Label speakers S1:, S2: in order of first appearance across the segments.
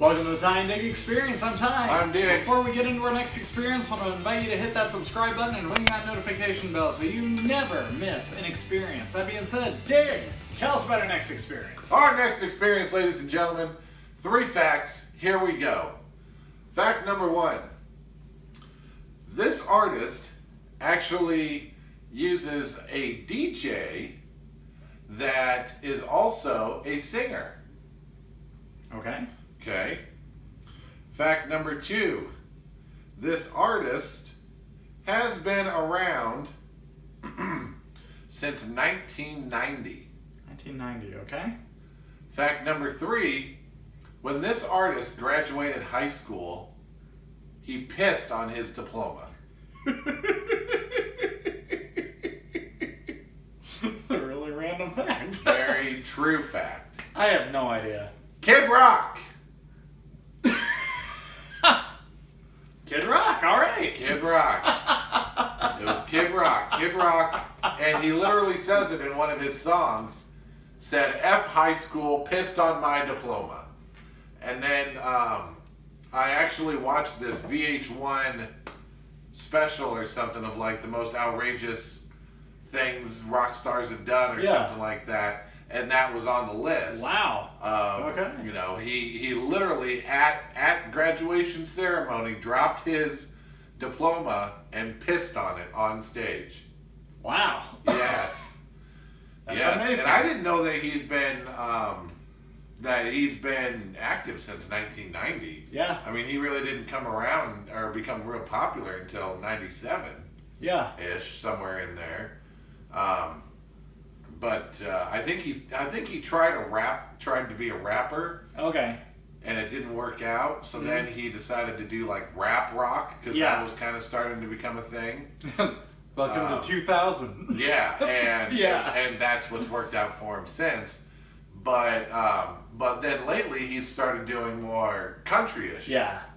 S1: Welcome to the Ty and Dig Experience. I'm Ty.
S2: I'm Dig.
S1: Before we get into our next experience, I want to invite you to hit that subscribe button and ring that notification bell so you never miss an experience. That being said, Dig, tell us about our next experience.
S2: Our next experience, ladies and gentlemen, 3 facts. Here we go. Fact number 1. This artist actually uses a DJ that is also a singer.
S1: Okay.
S2: Okay. Fact number 2. This artist has been around since 1990.
S1: 1990, okay.
S2: Fact number 3. When this artist graduated high school, he pissed on his diploma.
S1: That's a really random fact.
S2: Very true fact.
S1: I have no idea.
S2: Kid Rock.
S1: Kid Rock, all right.
S2: Kid Rock. It was Kid Rock. Kid Rock, and he literally says it in one of his songs, said, F high school, pissed on my diploma. And then I actually watched this VH1 special or something of like the most outrageous things rock stars have done or something like that. And that was on the list.
S1: Wow. Okay.
S2: You know, he literally at graduation ceremony dropped his diploma and pissed on it on stage.
S1: Wow.
S2: Yes.
S1: That's
S2: yes.
S1: amazing.
S2: And I didn't know that he's been active since 1990.
S1: Yeah.
S2: I mean, he really didn't come around or become real popular until 97.
S1: Yeah.
S2: Ish, somewhere in there. But I think he tried to be a rapper.
S1: Okay.
S2: And it didn't work out. So then he decided to do like rap rock because that was kind of starting to become a thing.
S1: Welcome to 2000.
S2: Yeah, and that's what's worked out for him since. But then lately he's started doing more country-ish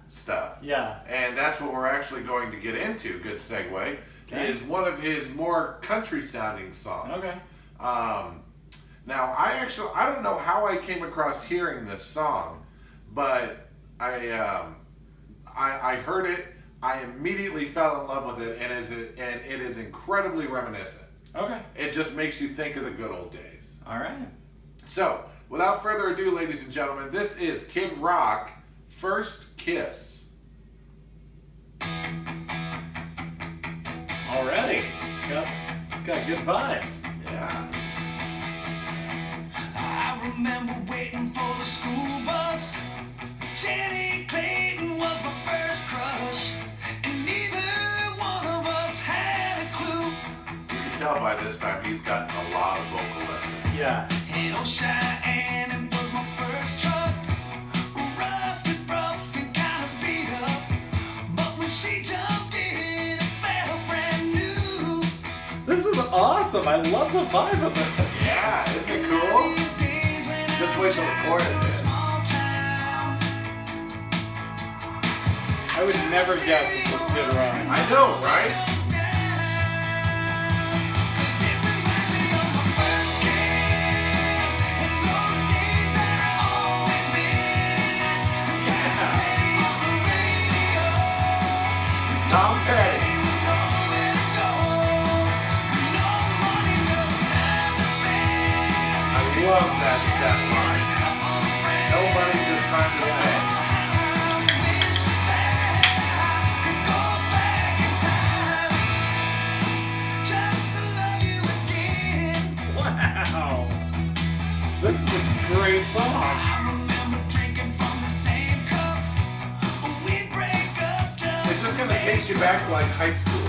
S2: stuff. Yeah. And that's what we're actually going to get into. Good segue. Okay. Is one of his more country-sounding songs. Okay. Now I don't know how I came across hearing this song, but I heard it. I immediately fell in love with it, and it is incredibly reminiscent. Okay. It just makes you think of the good old days.
S1: All right.
S2: So, without further ado, ladies and gentlemen, this is Kid Rock, First Kiss.
S1: Alrighty. It's got good vibes.
S2: Yeah.
S3: I remember waiting for the school bus. Jenny Clayton was my first crush, and neither one of us had a clue.
S2: You can tell by this time he's gotten a lot of vocal lessons.
S1: Yeah.
S3: In Ocean, it was my first truck. Rusted, rough, and kind of beat up. But when she jumped in, it felt brand new.
S1: This is awesome. I love the vibe of this.
S2: Yeah, isn't it cool? Just wait till the chorus hits.
S1: I would never guess this was Kid Rock.
S2: I know, right? Tom Petty. I love that line. Nobody's just time to spend.
S1: Wow. This is a great song.
S2: It's just going to take you back to like high school.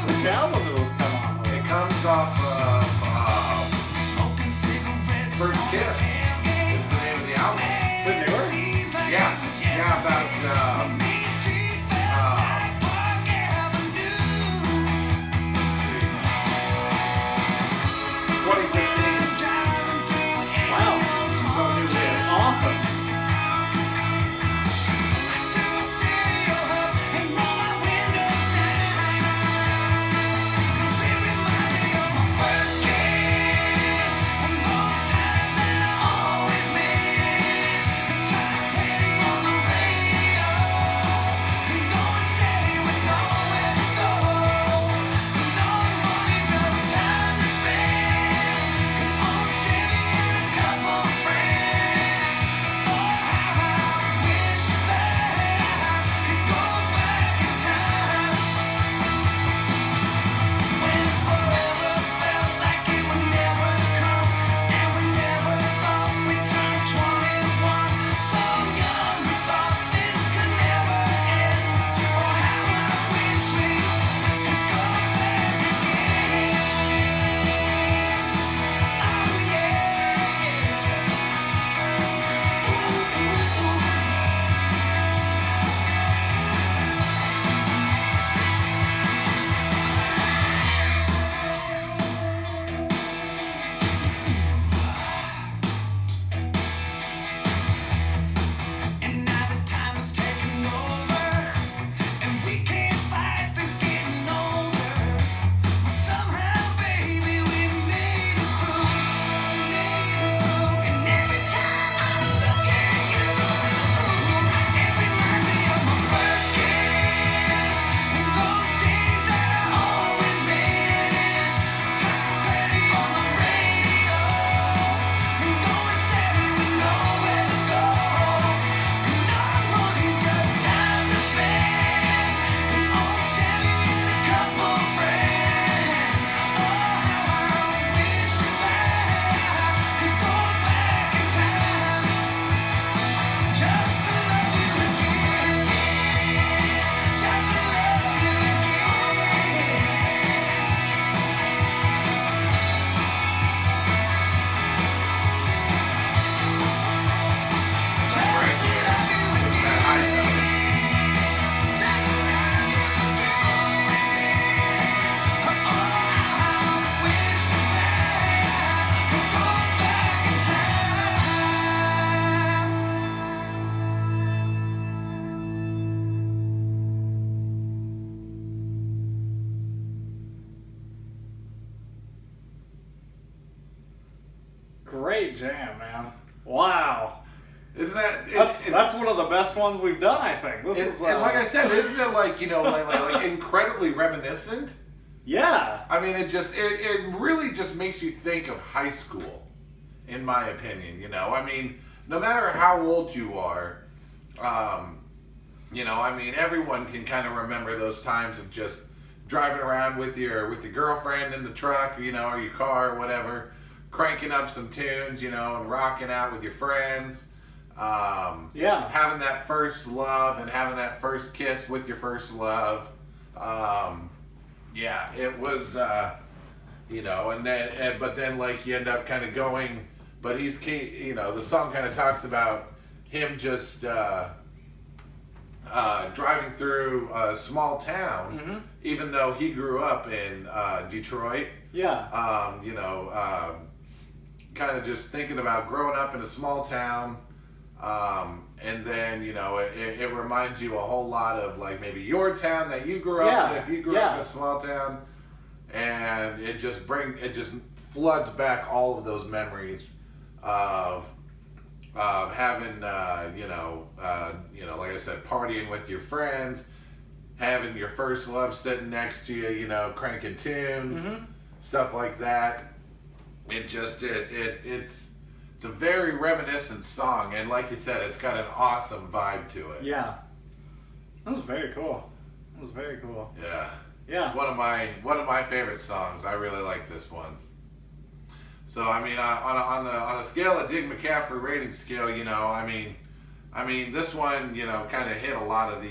S1: Which album did this come on with?
S2: It comes off of First Kiss. Is the name of the album.
S1: The newer?
S2: Yeah. Yeah, about 2015.
S1: Wow. So new kid. Awesome.
S3: First kiss, and those times I always miss.
S1: great jam, man. Wow.
S2: Isn't that...
S1: That's one of the best ones we've done, I think. This is...
S2: And like I said, isn't it like, you know, like incredibly reminiscent?
S1: Yeah.
S2: I mean, it really just makes you think of high school, in my opinion, you know? I mean, no matter how old you are, you know, I mean, everyone can kind of remember those times of just driving around with your girlfriend in the truck, you know, or your car or whatever, cranking up some tunes, you know, and rocking out with your friends. Having that first love and having that first kiss with your first love. It was, you know, but then like you end up kind of going, but you know, the song kind of talks about him just driving through a small town, even though he grew up in Detroit.
S1: Yeah.
S2: You know, kind of just thinking about growing up in a small town. And then, you know, it reminds you a whole lot of like maybe your town that you grew up in, if you grew up in a small town, and it just floods back all of those memories of having, you know, like I said, partying with your friends, having your first love sitting next to you, you know, cranking tunes, stuff like that. It's a very reminiscent song, and like you said, it's got an awesome vibe to it.
S1: Yeah, that was very cool.
S2: Yeah.
S1: Yeah.
S2: It's one of my favorite songs. I really like this one. So I mean, on a scale, a Dig McCaffrey rating scale, you know, I mean, this one, you know, kind of hit a lot of the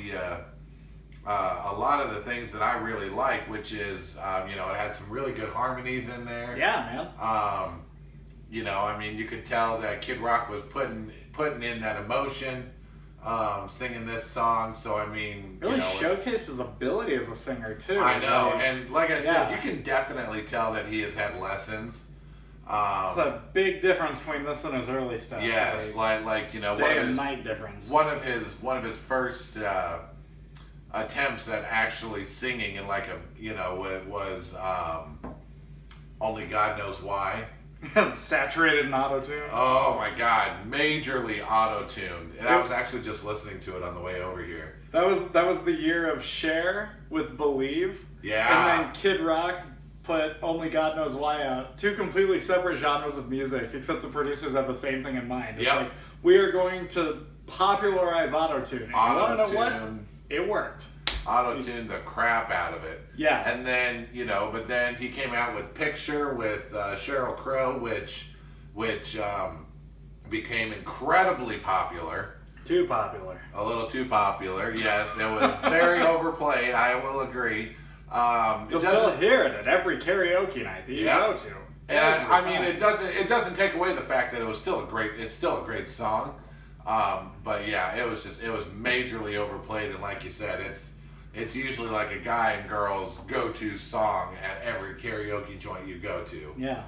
S2: things that I really like, which is, you know, it had some really good harmonies in there.
S1: Yeah, man.
S2: You know, I mean, you could tell that Kid Rock was putting in that emotion, singing this song. So I mean,
S1: really,
S2: you know,
S1: showcased his ability as a singer too.
S2: I know, and like I said, you can definitely tell that he has had lessons.
S1: It's a big difference between this and his early stuff.
S2: Yes, like you know,
S1: day and night difference.
S2: One of his first attempts at actually singing in like a, you know, it was Only God Knows Why.
S1: Saturated in auto-tune.
S2: Oh my God, majorly auto-tuned. And I was actually just listening to it on the way over here.
S1: That was the year of Cher with Believe.
S2: Yeah.
S1: And then Kid Rock put Only God Knows Why out. Two completely separate genres of music, except the producers have the same thing in mind. It's like, we are going to popularize auto-tune. And you want to know what? It worked.
S2: Auto-tuned the crap out of it.
S1: Yeah.
S2: And then, you know, but then he came out with Picture with Sheryl Crow, which became incredibly popular.
S1: Too popular.
S2: A little too popular, yes. It was very overplayed, I will agree.
S1: You'll still hear it at every karaoke night that you go to.
S2: And I mean, it doesn't take away the fact that it's still a great song. But yeah, it was majorly overplayed, and like you said, it's usually like a guy and girl's go-to song at every karaoke joint you go to.
S1: Yeah.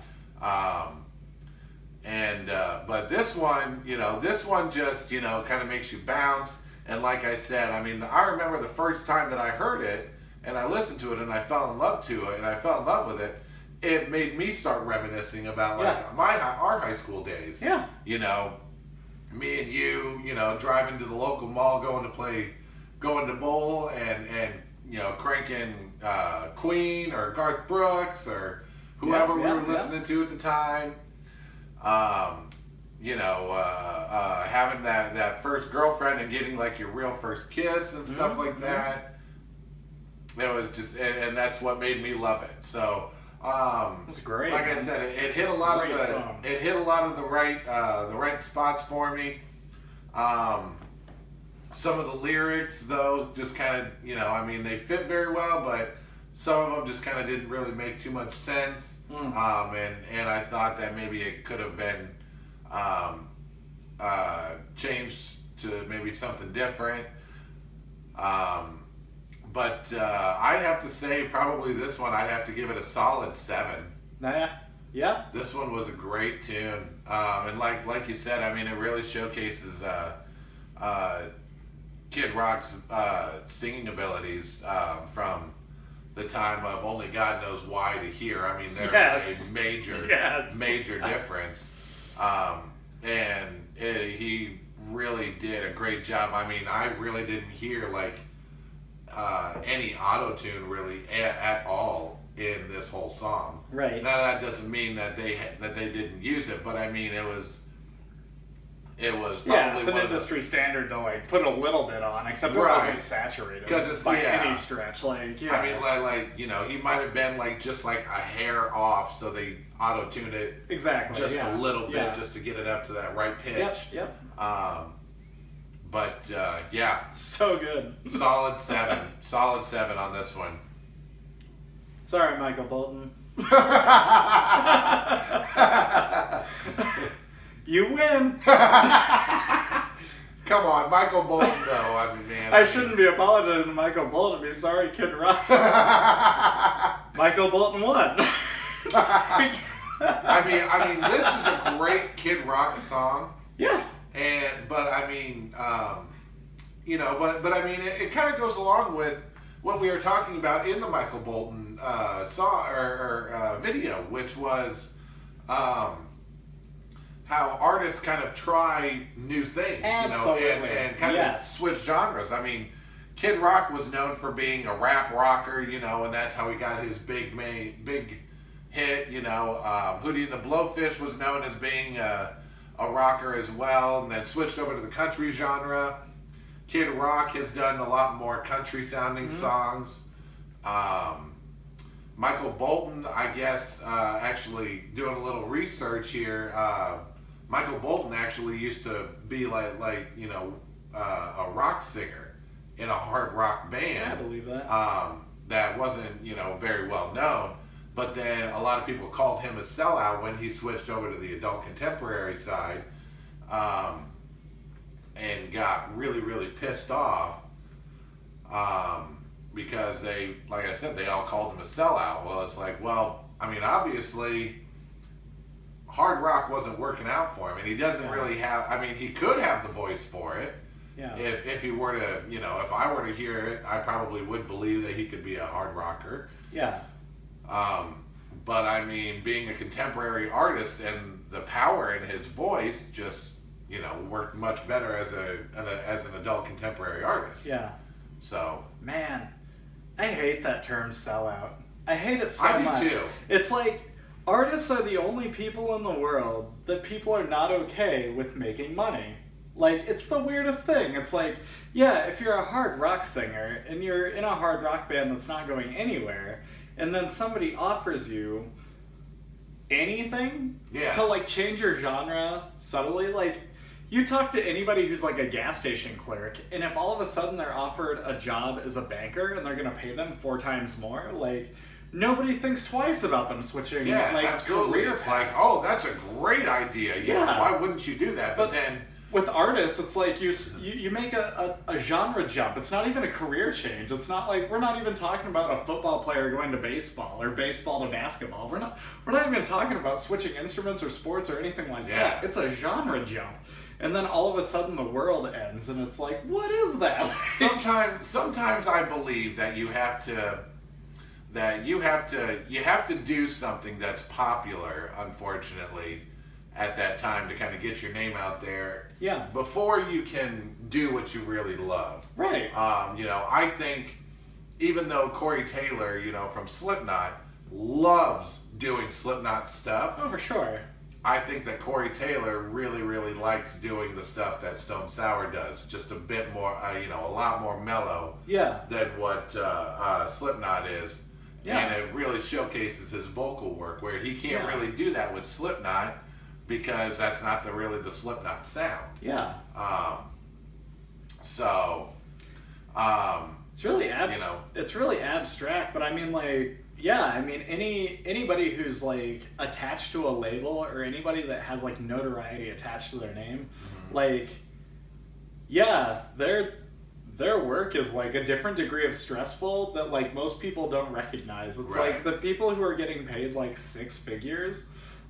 S2: But this one just, you know, kind of makes you bounce. And like I said, I mean, I remember the first time that I heard it and I listened to it and I fell in love with it. It made me start reminiscing about like our high school days.
S1: Yeah.
S2: You know, me and you know, driving to the local mall, going to bowl and you know, cranking Queen or Garth Brooks or whoever we were listening to at the time. You know, having that first girlfriend and getting like your real first kiss and stuff like that. It was just, and that's what made me love it. So,
S1: it's great.
S2: Like I said, it hit a lot of the right spots for me. Some of the lyrics, though, just kind of, you know, I mean, they fit very well, but some of them just kind of didn't really make too much sense. And I thought that maybe it could have been changed to maybe something different. But I'd have to say probably this one, I'd have to give it a solid 7.
S1: Yeah.
S2: This one was a great tune. And like you said, I mean, it really showcases Kid Rock's singing abilities from the time of Only God Knows Why to here. I mean, there is a major difference. He really did a great job. I mean, I really didn't hear like any auto-tune really at all in this whole song.
S1: Right.
S2: Now that doesn't mean that they didn't use it, but I mean it was probably
S1: it's an industry standard to like put a little bit on, except it wasn't saturated by any stretch. Like,
S2: I mean, like he might have been like just like a hair off, so they auto-tuned it just a little bit just to get it up to that right pitch.
S1: Yep.
S2: But
S1: so good.
S2: Solid 7 on this one.
S1: Sorry, Michael Bolton. You win.
S2: Come on, Michael Bolton, though. I mean, man.
S1: I shouldn't be apologizing to Michael Bolton. Be sorry, Kid Rock. Michael Bolton won.
S2: I mean, this is a great Kid Rock song.
S1: Yeah.
S2: But I mean, but I mean, it kind of goes along with what we were talking about in the Michael Bolton song or video, which was how artists kind of try new things,
S1: Absolutely.
S2: and kind of switch genres. I mean, Kid Rock was known for being a rap rocker, and that's how he got his big hit. Hootie and the Blowfish was known as being a rocker as well, and then switched over to the country genre. Kid Rock has done a lot more country sounding songs. Michael Bolton, I guess, actually doing a little research here, Michael Bolton actually used to be a rock singer in a hard rock band.
S1: Yeah, I believe that.
S2: That wasn't, very well known. But then a lot of people called him a sellout when he switched over to the adult contemporary side, and got really, really pissed off because they, like I said, they all called him a sellout. Well, it's like, I mean, obviously, hard rock wasn't working out for him, and he doesn't really have. I mean, he could have the voice for it.
S1: Yeah.
S2: If he were to, if I were to hear it, I probably would believe that he could be a hard rocker.
S1: Yeah.
S2: But I mean, being a contemporary artist and the power in his voice just, worked much better as an adult contemporary artist.
S1: Yeah.
S2: So.
S1: Man, I hate that term sellout. I hate it so much.
S2: I do too.
S1: It's like, artists are the only people in the world that people are not okay with making money. Like, it's the weirdest thing. It's like, if you're a hard rock singer and you're in a hard rock band that's not going anywhere, and then somebody offers you anything to like change your genre subtly, like you talk to anybody who's like a gas station clerk, and if all of a sudden they're offered a job as a banker and they're going to pay them 4 times more, like nobody thinks twice about them switching career
S2: it's
S1: paths.
S2: like, that's a great idea. Why wouldn't you do that? But then
S1: with artists, it's like you make a genre jump. It's not even a career change. It's not like, we're not even talking about a football player going to baseball or baseball to basketball. We're not even talking about switching instruments or sports or anything like that. It's a genre jump. And then all of a sudden the world ends, and it's like, what is that?
S2: Sometimes I believe that you have to do something that's popular, unfortunately, at that time to kind of get your name out there.
S1: Yeah.
S2: Before you can do what you really love.
S1: Right.
S2: I think even though Corey Taylor, from Slipknot, loves doing Slipknot stuff.
S1: Oh, for sure.
S2: I think that Corey Taylor really, really likes doing the stuff that Stone Sour does. Just a bit more, a lot more mellow than what Slipknot is. Yeah. And it really showcases his vocal work, where he can't really do that with Slipknot because that's not really the Slipknot sound.
S1: Yeah. It's really it's really abstract, but I mean, like, anybody who's like attached to a label or anybody that has like notoriety attached to their name, like, their work is like a different degree of stressful that like most people don't recognize. It's like the people who are getting paid like 6 figures,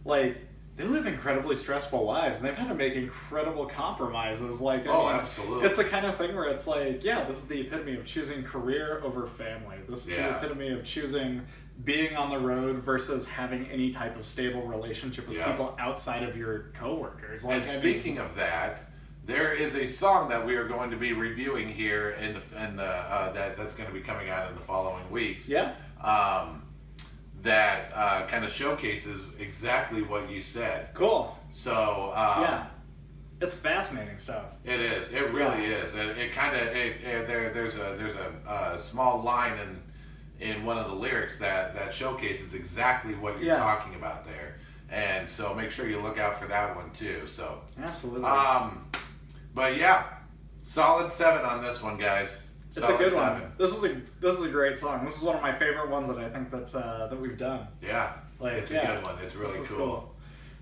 S1: like, they live incredibly stressful lives, and they've had to make incredible compromises. Like, I mean,
S2: absolutely.
S1: It's the kind of thing where it's like, this is the epitome of choosing career over family. This is the epitome of choosing being on the road versus having any type of stable relationship with people outside of your coworkers.
S2: Like, and speaking of that, there is a song that we are going to be reviewing here that's going to be coming out in the following weeks.
S1: Yeah.
S2: That kind of showcases exactly what you said.
S1: Cool.
S2: So
S1: yeah, it's fascinating stuff.
S2: It is. It really is. And it kind of there's a small line in one of the lyrics that showcases exactly what you're talking about there. And so make sure you look out for that one too. So
S1: absolutely.
S2: But yeah, solid 7 on this one, guys.
S1: It's a good 7. One. This is a great song. This is one of my favorite ones that I think that we've done.
S2: Yeah, it's a good one. It's really cool.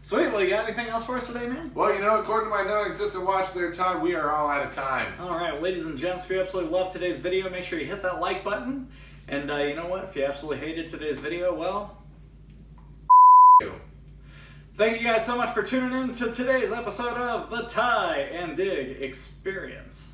S1: Sweet. Well, you got anything else for us today, man?
S2: Well, according to my non-existent watch there, Todd, we are all out of time.
S1: All right, well, ladies and gents, if you absolutely love today's video, make sure you hit that like button. And you know what? If you absolutely hated today's video, well, you. Thank you guys so much for tuning in to today's episode of the Tie and Dig Experience.